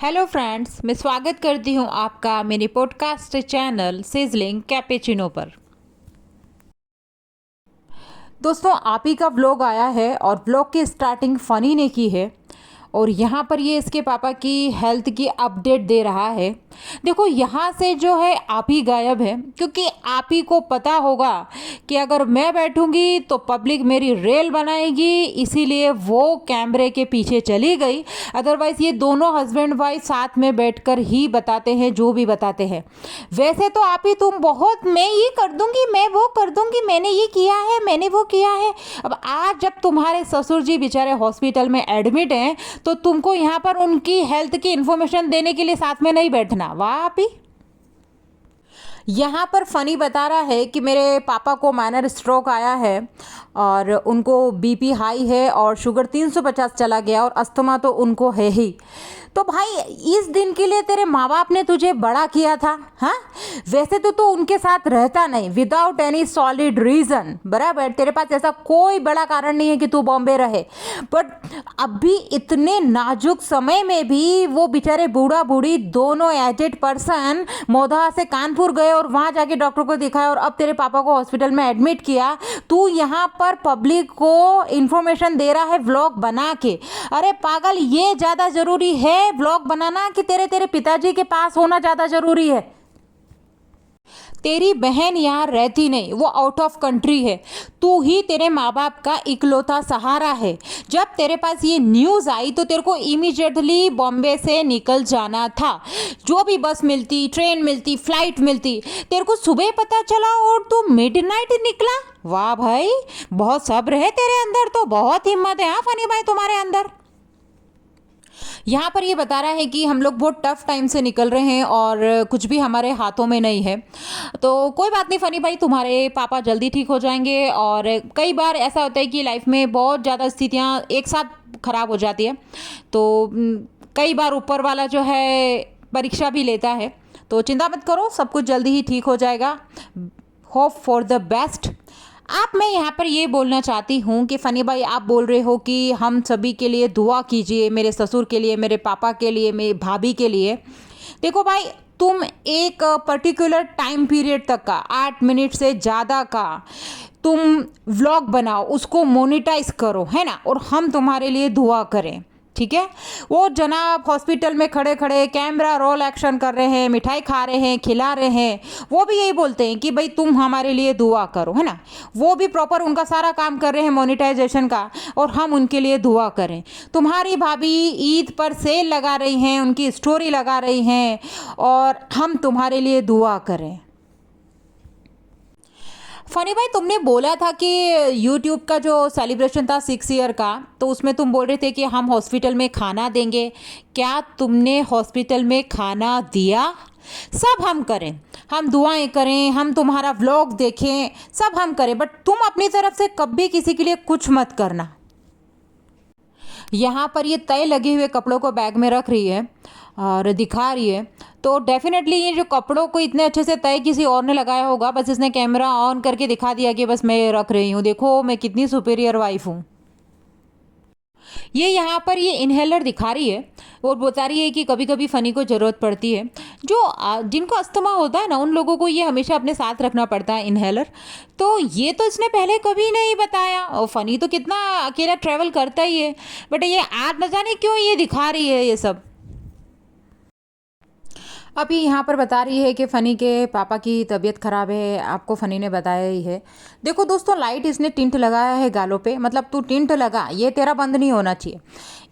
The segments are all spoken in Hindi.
हेलो फ्रेंड्स, मैं स्वागत करती हूँ आपका मेरे पॉडकास्ट चैनल सिजलिंग कैपेचिनो पर। दोस्तों, आप ही का व्लॉग आया है और व्लॉग की स्टार्टिंग फ़नी ने की है और यहाँ पर ये इसके पापा की हेल्थ की अपडेट दे रहा है। देखो, यहाँ से जो है आप ही गायब है, क्योंकि आप ही को पता होगा कि अगर मैं बैठूंगी तो पब्लिक मेरी रेल बनाएगी, इसीलिए वो कैमरे के पीछे चली गई। अदरवाइज़ ये दोनों हस्बैंड वाइफ साथ में बैठकर ही बताते हैं जो भी बताते हैं। वैसे तो आप ही तुम बहुत मैं ये कर दूंगी, मैं वो कर दूंगी, मैंने ये किया है, मैंने वो किया है। अब आज जब तुम्हारे ससुर जी बेचारे हॉस्पिटल में एडमिट हैं तो तुमको यहाँ पर उनकी हेल्थ की इन्फॉर्मेशन देने के लिए साथ में नहीं बैठना। वाह आप ही। यहाँ पर फ़नी बता रहा है कि मेरे पापा को माइनर स्ट्रोक आया है और उनको बीपी हाई है और शुगर 350 चला गया और अस्थमा तो उनको है ही। तो भाई, इस दिन के लिए तेरे माँ बाप ने तुझे बड़ा किया था। हाँ, वैसे तो तू उनके साथ रहता नहीं विदाउट एनी सॉलिड रीज़न, बराबर। तेरे पास ऐसा कोई बड़ा कारण नहीं है कि तू बॉम्बे रहे, बट अभी इतने नाजुक समय में भी वो बेचारे बूढ़ा बूढ़ी दोनों एजेड पर्सन मोधा से कानपुर गए और वहाँ जाके डॉक्टर को दिखाया और अब तेरे पापा को हॉस्पिटल में एडमिट किया। तू यहाँ पर पब्लिक को इन्फॉर्मेशन दे रहा है व्लॉग बना के। अरे पागल, ये ज़्यादा ज़रूरी है व्लॉग बनाना कि तेरे तेरे पिताजी के पास होना ज़्यादा ज़रूरी है? तेरी बहन यहाँ रहती नहीं, वो आउट ऑफ कंट्री है। तू ही तेरे माँ बाप का इकलौता सहारा है। जब तेरे पास ये न्यूज़ आई तो तेरे को इमीडिएटली बॉम्बे से निकल जाना था। जो भी बस मिलती, ट्रेन मिलती, फ्लाइट मिलती, तेरे को सुबह पता चला और तू मिडनाइट निकला। वाह भाई, बहुत सब्र है तेरे अंदर, तो बहुत हिम्मत है। हाँ फनी भाई, तुम्हारे अंदर। यहाँ पर ये बता रहा है कि हम लोग बहुत टफ टाइम से निकल रहे हैं और कुछ भी हमारे हाथों में नहीं है। तो कोई बात नहीं फनी भाई, तुम्हारे पापा जल्दी ठीक हो जाएंगे। और कई बार ऐसा होता है कि लाइफ में बहुत ज़्यादा स्थितियाँ एक साथ खराब हो जाती है, तो कई बार ऊपर वाला जो है परीक्षा भी लेता है। तो चिंता मत करो, सब कुछ जल्दी ही ठीक हो जाएगा। Hope for the best. आप मैं यहाँ पर ये बोलना चाहती हूँ कि फ़नी भाई, आप बोल रहे हो कि हम सभी के लिए दुआ कीजिए, मेरे ससुर के लिए, मेरे पापा के लिए, मेरी भाभी के लिए। देखो भाई, तुम एक पर्टिकुलर टाइम पीरियड तक का 8 मिनट से ज़्यादा का तुम व्लॉग बनाओ, उसको मोनेटाइज करो, है ना, और हम तुम्हारे लिए दुआ करें, ठीक है। वो जनाब हॉस्पिटल में खड़े खड़े कैमरा रोल एक्शन कर रहे हैं, मिठाई खा रहे हैं, खिला रहे हैं, वो भी यही बोलते हैं कि भाई तुम हमारे लिए दुआ करो, है ना। वो भी प्रॉपर उनका सारा काम कर रहे हैं मोनेटाइजेशन का, और हम उनके लिए दुआ करें। तुम्हारी भाभी ईद पर सेल लगा रही हैं, उनकी स्टोरी लगा रही हैं, और हम तुम्हारे लिए दुआ करें। फनी भाई, तुमने बोला था कि यूट्यूब का जो सेलिब्रेशन था 6 ईयर का, तो उसमें तुम बोल रहे थे कि हम हॉस्पिटल में खाना देंगे। क्या तुमने हॉस्पिटल में खाना दिया? सब हम करें, हम दुआएं करें, हम तुम्हारा व्लॉग देखें, सब हम करें, बट तुम अपनी तरफ से कभी किसी के लिए कुछ मत करना। यहाँ पर ये तय लगे हुए कपड़ों को बैग में रख रही है और दिखा रही है, तो डेफिनेटली ये जो कपड़ों को इतने अच्छे से तय किसी और ने लगाया होगा, बस इसने कैमरा ऑन करके दिखा दिया कि बस मैं रख रही हूँ, देखो मैं कितनी सुपीरियर वाइफ हूँ। ये यहाँ पर ये इन्हेलर दिखा रही है और बता रही है कि कभी कभी फ़नी को ज़रूरत पड़ती है। जो जिनको अस्थमा होता है ना, उन लोगों को ये हमेशा अपने साथ रखना पड़ता है इन्हेलर। तो ये तो इसने पहले कभी नहीं बताया, और फ़नी तो कितना अकेला ट्रैवल करता ही है, बट ये आज न जाने क्यों ये दिखा रही है ये सब। अभी यहाँ पर बता रही है कि फ़नी के पापा की तबीयत ख़राब है, आपको फ़नी ने बताया ही है। देखो दोस्तों, लाइट इसने टिंट लगाया है गालों पे, मतलब तू टिंट लगा, ये तेरा बंद नहीं होना चाहिए।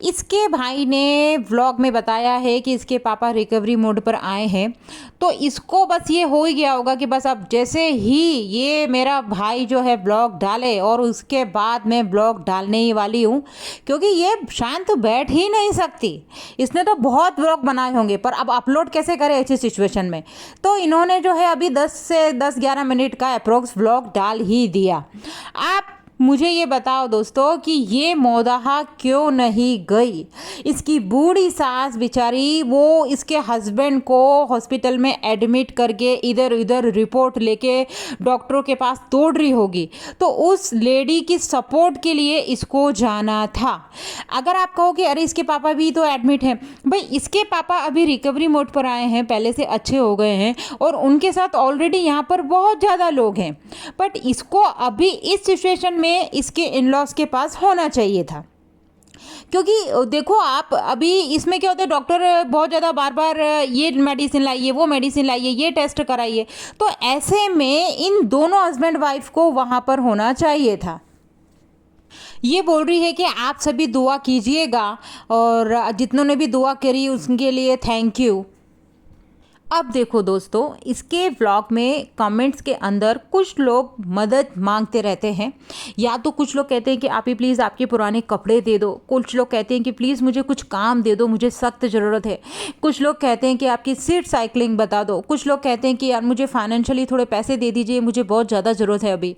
इसके भाई ने व्लॉग में बताया है कि इसके पापा रिकवरी मोड पर आए हैं, तो इसको बस ये हो ही गया होगा कि बस अब जैसे ही ये मेरा भाई जो है व्लॉग डाले, और उसके बाद मैं व्लॉग डालने ही वाली हूँ, क्योंकि ये शांत बैठ ही नहीं सकती। इसने तो बहुत व्लॉग बनाए होंगे, पर अब अपलोड कैसे करे ऐसी सिचुएशन में। तो इन्होंने जो है अभी 10 से 11 मिनट का अप्रोक्स व्लॉग डाल ही दिया। आप मुझे ये बताओ दोस्तों कि ये मौदाहा क्यों नहीं गई। इसकी बूढ़ी सास बेचारी वो इसके हस्बैंड को हॉस्पिटल में एडमिट करके इधर उधर रिपोर्ट लेके डॉक्टरों के पास दौड़ रही होगी, तो उस लेडी की सपोर्ट के लिए इसको जाना था। अगर आप कहो कि अरे इसके पापा भी तो एडमिट हैं, भाई इसके पापा अभी रिकवरी मोड पर आए हैं, पहले से अच्छे हो गए हैं और उनके साथ ऑलरेडी यहाँ पर बहुत ज़्यादा लोग हैं, बट इसको अभी इस सिचुएशन में इसके इन लॉज के पास होना चाहिए था। क्योंकि देखो आप अभी इसमें क्या होता है, डॉक्टर बहुत ज़्यादा बार बार ये मेडिसिन लाइए, वो मेडिसिन लाइए, ये टेस्ट कराइए, तो ऐसे में इन दोनों हस्बैंड वाइफ को वहाँ पर होना चाहिए था। ये बोल रही है कि आप सभी दुआ कीजिएगा और जितनों ने भी दुआ करी उसके लिए थैंक यू। अब देखो दोस्तों, इसके व्लॉग में कमेंट्स के अंदर कुछ लोग मदद मांगते रहते हैं। या तो कुछ लोग कहते हैं कि आप ही प्लीज़ आपके पुराने कपड़े दे दो, कुछ लोग कहते हैं कि प्लीज़ मुझे कुछ काम दे दो, मुझे सख्त ज़रूरत है, कुछ लोग कहते हैं कि आपकी सीट साइकिलिंग बता दो, कुछ लोग कहते हैं कि यार मुझे फाइनेंशियली थोड़े पैसे दे दीजिए, मुझे बहुत ज़्यादा ज़रूरत है अभी।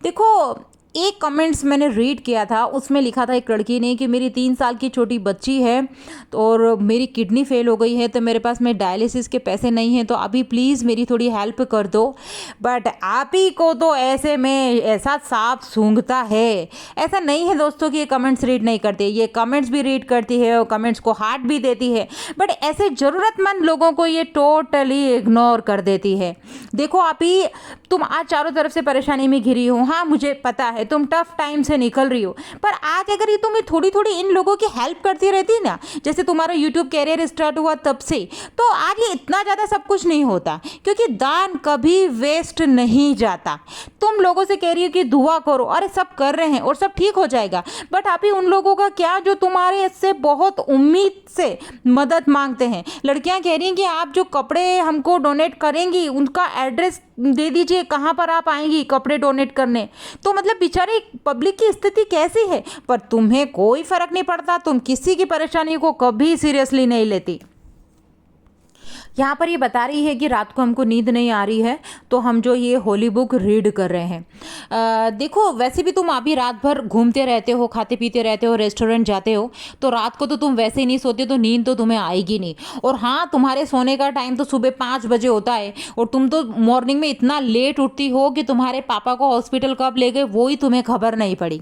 देखो, एक कमेंट्स मैंने रीड किया था, उसमें लिखा था एक लड़की ने कि मेरी 3 साल की छोटी बच्ची है और मेरी किडनी फेल हो गई है, तो मेरे पास में डायलिसिस के पैसे नहीं हैं, तो अभी प्लीज़ मेरी थोड़ी हेल्प कर दो। बट आप ही को तो ऐसे में ऐसा सांप सूंघता है। ऐसा नहीं है दोस्तों कि ये कमेंट्स रीड नहीं करते, ये कमेंट्स भी रीड करती है और कमेंट्स को हार्ट भी देती है, बट ऐसे ज़रूरतमंद लोगों को ये टोटली इग्नोर कर देती है। देखो आप ही, तुम आज चारों तरफ से परेशानी में घिरी हो, हाँ मुझे पता है तुम टफ टाइम से निकल रही हो, पर आज अगर ये तुम्हें थोड़ी थोड़ी इन लोगों की हेल्प करती रहती ना, जैसे तुम्हारा यूट्यूब कैरियर स्टार्ट हुआ तब से, तो आज ये इतना ज़्यादा सब कुछ नहीं होता। क्योंकि दान कभी वेस्ट नहीं जाता। तुम लोगों से कह रही हो कि दुआ करो, अरे सब कर रहे हैं और सब ठीक हो जाएगा, बट आप ही उन लोगों का क्या जो तुम्हारे इससे बहुत उम्मीद से मदद मांगते हैं। लड़कियां कह रही हैं कि आप जो कपड़े हमको डोनेट करेंगी उनका एड्रेस दे दीजिए, कहाँ पर आप आएंगी कपड़े डोनेट करने। तो मतलब बेचारे पब्लिक की स्थिति कैसी है, पर तुम्हें कोई फर्क नहीं पड़ता, तुम किसी की परेशानी को कभी सीरियसली नहीं लेती। यहाँ पर ये बता रही है कि रात को हमको नींद नहीं आ रही है, तो हम जो ये होली बुक रीड कर रहे हैं। देखो वैसे भी तुम अभी रात भर घूमते रहते हो, खाते पीते रहते हो, रेस्टोरेंट जाते हो, तो रात को तो तुम वैसे ही नहीं सोते, तो नींद तो तुम्हें आएगी नहीं। और हाँ, तुम्हारे सोने का टाइम तो सुबह 5 बजे होता है और तुम तो मॉर्निंग में इतना लेट उठती हो कि तुम्हारे पापा को हॉस्पिटल कब ले गए वो ही तुम्हें खबर नहीं पड़ी।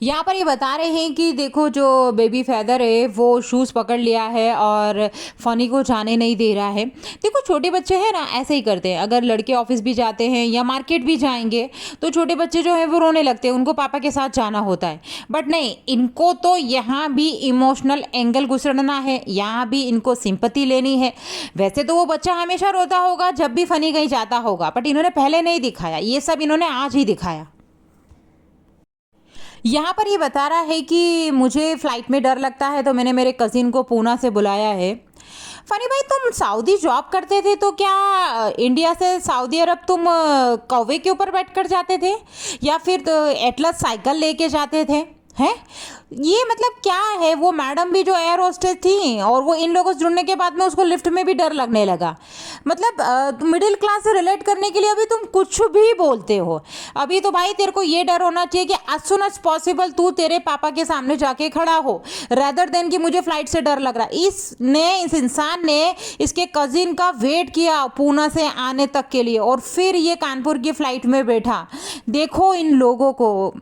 यहाँ पर ये बता रहे हैं कि देखो जो बेबी फैदर है वो शूज़ पकड़ लिया है और फ़नी को जाने नहीं दे रहा है। देखो छोटे बच्चे हैं ना, ऐसे ही करते हैं। अगर लड़के ऑफिस भी जाते हैं या मार्केट भी जाएंगे तो छोटे बच्चे जो हैं वो रोने लगते हैं, उनको पापा के साथ जाना होता है। बट नहीं, इनको तो यहाँ भी इमोशनल एंगल गुजरना है, यहाँ भी इनको सिंपैथी लेनी है। वैसे तो वो बच्चा हमेशा रोता होगा जब भी फ़नी कहीं जाता होगा, बट इन्होंने पहले नहीं दिखाया, ये सब इन्होंने आज ही दिखाया। यहाँ पर ये बता रहा है कि मुझे फ़्लाइट में डर लगता है, तो मैंने मेरे कज़िन को पूना से बुलाया है। फ़नी भाई, तुम सऊदी जॉब करते थे तो क्या इंडिया से सऊदी अरब तुम कौवे के ऊपर बैठकर जाते थे या फिर तो एटलस साइकिल लेके जाते थे हैं? ये मतलब क्या है, वो मैडम भी जो एयर होस्टेस थी और वो इन लोगों से जुड़ने के बाद में उसको लिफ्ट में भी डर लगने लगा। मतलब मिडिल क्लास से रिलेट करने के लिए अभी तुम कुछ भी बोलते हो। अभी तो भाई तेरे को ये डर होना चाहिए कि एज सुन एज पॉसिबल तू तेरे पापा के सामने जाके खड़ा हो, रेदर देन कि मुझे फ्लाइट से डर लग रहा है। इस इंसान ने इसके कजिन का वेट किया पूना से आने तक के लिए और फिर ये कानपुर की फ़्लाइट में बैठा। देखो इन लोगों को।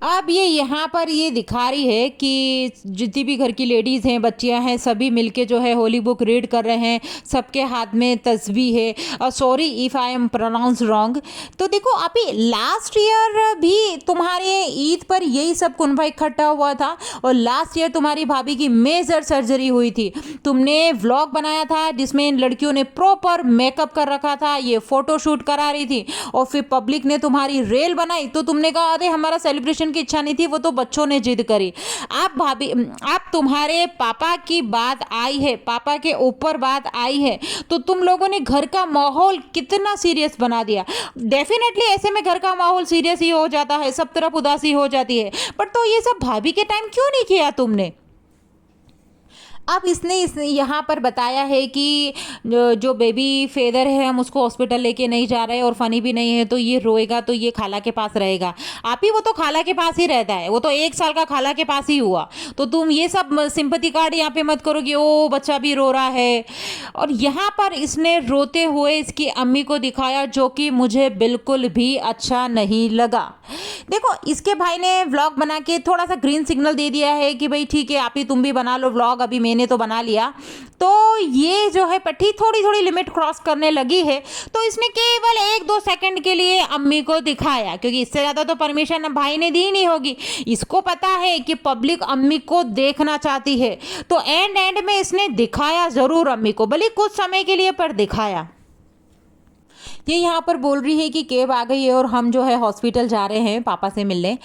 अब ये यहाँ पर ये दिखा रही है कि जितनी भी घर की लेडीज़ हैं, बच्चियाँ हैं, सभी मिलके जो है होली बुक रीड कर रहे हैं। सबके हाथ में तस्बीह है। Sorry if I am pronounce wrong. तो देखो अभी लास्ट ईयर भी तुम्हारे ईद पर यही सब कुनबा इकट्ठा हुआ था और लास्ट ईयर तुम्हारी भाभी की मेजर सर्जरी हुई थी। तुमने व्लॉग बनाया था जिसमें इन लड़कियों ने प्रॉपर मेकअप कर रखा था, ये फ़ोटो शूट करा रही थी और फिर पब्लिक ने तुम्हारी रेल बनाई तो तुमने कहा अरे हमारा सेलिब्रेशन की इच्छा नहीं थी, वो तो बच्चों ने जिद करी। आप भाभी, आप तुम्हारे पापा की बात आई है, पापा के ऊपर बात आई है, तो तुम लोगों ने घर का माहौल कितना सीरियस बना दिया। डेफिनेटली ऐसे में घर का माहौल सीरियस ही हो जाता है, सब तरफ उदासी हो जाती है, पर तो ये सब भाभी के टाइम क्यों नहीं किया तुमने? अब इसने यहाँ पर बताया है कि जो बेबी फेदर है हम उसको हॉस्पिटल लेके नहीं जा रहे और फ़नी भी नहीं है, तो ये रोएगा तो ये खाला के पास रहेगा। आप ही वो तो खाला के पास ही रहता है, वो तो 1 साल का खाला के पास ही हुआ। तो तुम ये सब सिंपैथी कार्ड यहाँ पे मत करो कि ओ बच्चा भी रो रहा है। और यहाँ पर इसने रोते हुए इसकी अम्मी को दिखाया, जो कि मुझे बिल्कुल भी अच्छा नहीं लगा। देखो इसके भाई ने व्लॉग बना के थोड़ा सा ग्रीन सिग्नल दे दिया है कि भाई ठीक है आप ही तुम भी बना लो व्लॉग, अभी मैंने तो बना लिया। तो ये जो है पट्टी थोड़ी थोड़ी लिमिट क्रॉस करने लगी है, तो इसने केवल 1-2 सेकंड के लिए अम्मी को दिखाया, क्योंकि इससे ज़्यादा तो परमिशन भाई ने दी नहीं होगी। इसको पता है कि पब्लिक अम्मी को देखना चाहती है, तो एंड में इसने दिखाया ज़रूर अम्मी को, भले कुछ समय के लिए पर दिखाया। ये यहाँ पर बोल रही है कि कैब आ गई है और हम जो है हॉस्पिटल जा रहे हैं पापा से मिलने।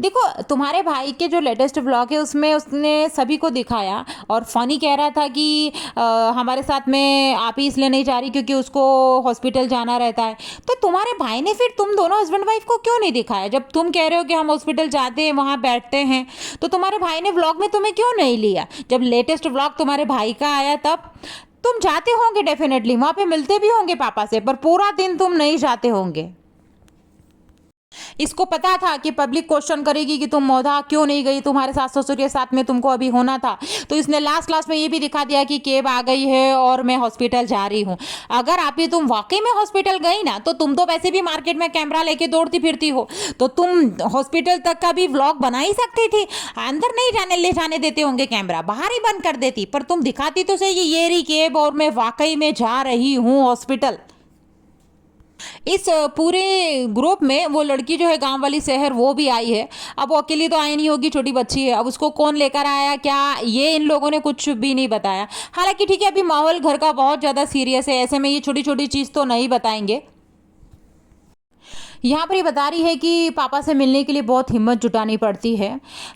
देखो तुम्हारे भाई के जो लेटेस्ट व्लॉग है उसमें उसने सभी को दिखाया और फ़नी कह रहा था कि हमारे साथ में आप ही इसलिए नहीं जा रही क्योंकि उसको हॉस्पिटल जाना रहता है। तो तुम्हारे भाई ने फिर तुम दोनों हस्बैंड वाइफ को क्यों नहीं दिखाया? जब तुम कह रहे हो कि हम हॉस्पिटल जाते हैं वहाँ बैठते हैं, तो तुम्हारे भाई ने व्लॉग में तुम्हें क्यों नहीं लिया? जब लेटेस्ट व्लॉग तुम्हारे भाई का आया तब तुम जाते होंगे, डेफिनेटली वहां पे मिलते भी होंगे पापा से, पर पूरा दिन तुम नहीं जाते होंगे। इसको पता था कि पब्लिक क्वेश्चन करेगी कि तुम मोधा क्यों नहीं गई, तुम्हारे सास ससुर के साथ में तुमको अभी होना था। तो इसने लास्ट में ये भी दिखा दिया कि कैब आ गई है और मैं हॉस्पिटल जा रही हूँ। अगर आप ही तुम वाकई में हॉस्पिटल गई ना, तो तुम तो वैसे भी मार्केट में कैमरा लेके दौड़ती फिरती हो, तो तुम हॉस्पिटल तक का भी व्लॉग बना ही सकती थी। अंदर नहीं ले जाने देते होंगे कैमरा, बाहर ही बंद कर देती, पर तुम दिखाती तो सही ये रही कैब और मैं वाकई में जा रही हूँ हॉस्पिटल। इस पूरे ग्रुप में वो लड़की जो है गांव वाली शहर वो भी आई है। अब वो अकेली तो आई नहीं होगी, छोटी बच्ची है, अब उसको कौन लेकर आया क्या, ये इन लोगों ने कुछ भी नहीं बताया। हालांकि ठीक है अभी माहौल घर का बहुत ज़्यादा सीरियस है, ऐसे में ये छोटी छोटी चीज़ तो नहीं बताएंगे। यहाँ पर ये बता रही है कि पापा से मिलने के लिए बहुत हिम्मत जुटानी पड़ती है।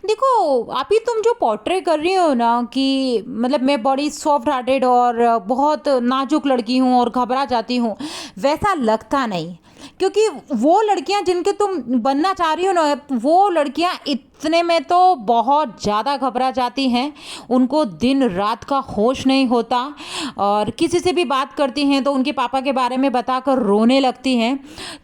देखो आप ही तुम जो पोर्ट्रे कर रही हो ना कि मतलब मैं बड़ी सॉफ्ट हार्टेड और बहुत नाजुक लड़की हूँ और घबरा जाती हूँ, वैसा लगता नहीं। क्योंकि वो लड़कियां जिनके तुम बनना चाह रही हो ना, वो लड़कियां इतने में तो बहुत ज़्यादा घबरा जाती हैं, उनको दिन रात का होश नहीं होता और किसी से भी बात करती हैं तो उनके पापा के बारे में बताकर रोने लगती हैं।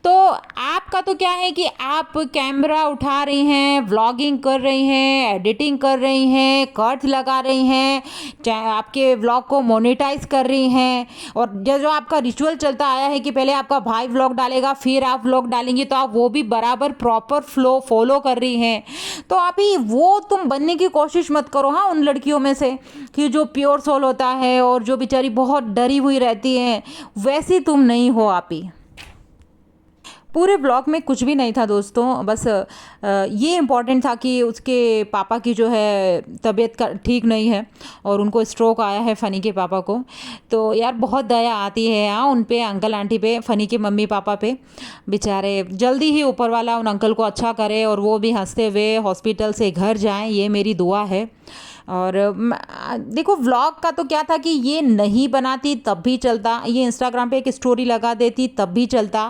तो आपका तो क्या है कि आप कैमरा उठा रही हैं, व्लॉगिंग कर रही हैं, एडिटिंग कर रही हैं, कट्स लगा रही हैं, आपके व्लॉग को मोनेटाइज कर रही हैं, और जो आपका रिचुअल चलता आया है कि पहले आपका भाई व्लॉग डालेगा फिर आप व्लॉग डालेंगे, तो आप वो भी बराबर प्रॉपर फ्लो फॉलो कर रही हैं। तो आप ही वो तुम बनने की कोशिश मत करो हाँ उन लड़कियों में से कि जो प्योर सोल होता है और जो बेचारी बहुत डरी हुई रहती है, वैसी तुम नहीं हो आप ही। पूरे ब्लॉग में कुछ भी नहीं था दोस्तों, बस ये इम्पॉर्टेंट था कि उसके पापा की जो है तबीयत का ठीक नहीं है और उनको स्ट्रोक आया है फ़नी के पापा को। तो यार बहुत दया आती है हाँ उन पे, अंकल आंटी पे, फ़नी के मम्मी पापा पे। बेचारे जल्दी ही ऊपर वाला उन अंकल को अच्छा करे और वो भी हंसते हुए हॉस्पिटल से घर जाएं, ये मेरी दुआ है। और देखो व्लॉग का तो क्या था कि ये नहीं बनाती तब भी चलता, ये इंस्टाग्राम पे एक स्टोरी लगा देती तब भी चलता,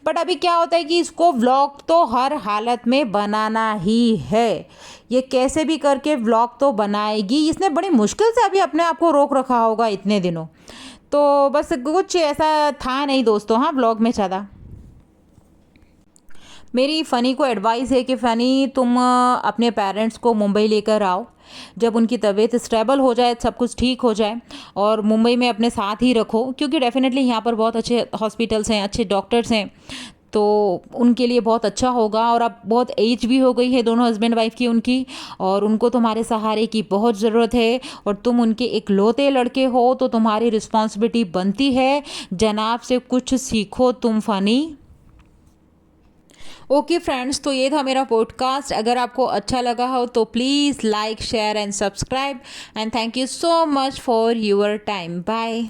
बट अभी क्या होता है कि इसको व्लॉग तो हर हालत में बनाना ही है। ये कैसे भी करके व्लॉग तो बनाएगी, इसने बड़ी मुश्किल से अभी अपने आप को रोक रखा होगा इतने दिनों। तो बस कुछ ऐसा था नहीं दोस्तों हाँ व्लॉग में ज़्यादा। मेरी फ़नी को एडवाइस है कि फ़नी तुम अपने पेरेंट्स को मुंबई लेकर आओ, जब उनकी तबीयत स्टेबल हो जाए, सब कुछ ठीक हो जाए, और मुंबई में अपने साथ ही रखो, क्योंकि डेफिनेटली यहाँ पर बहुत अच्छे हॉस्पिटल्स हैं, अच्छे डॉक्टर्स हैं, तो उनके लिए बहुत अच्छा होगा। और अब बहुत एज भी हो गई है दोनों हस्बैंड वाइफ की उनकी, और उनको तुम्हारे सहारे की बहुत ज़रूरत है, और तुम उनके इकलौते लड़के हो तो तुम्हारी रिस्पॉन्सिबिलिटी बनती है जनाब से कुछ सीखो तुम फ़नी। ओके फ्रेंड्स, तो ये था मेरा पॉडकास्ट। अगर आपको अच्छा लगा हो तो please like share and subscribe, and thank you so much for your time. Bye.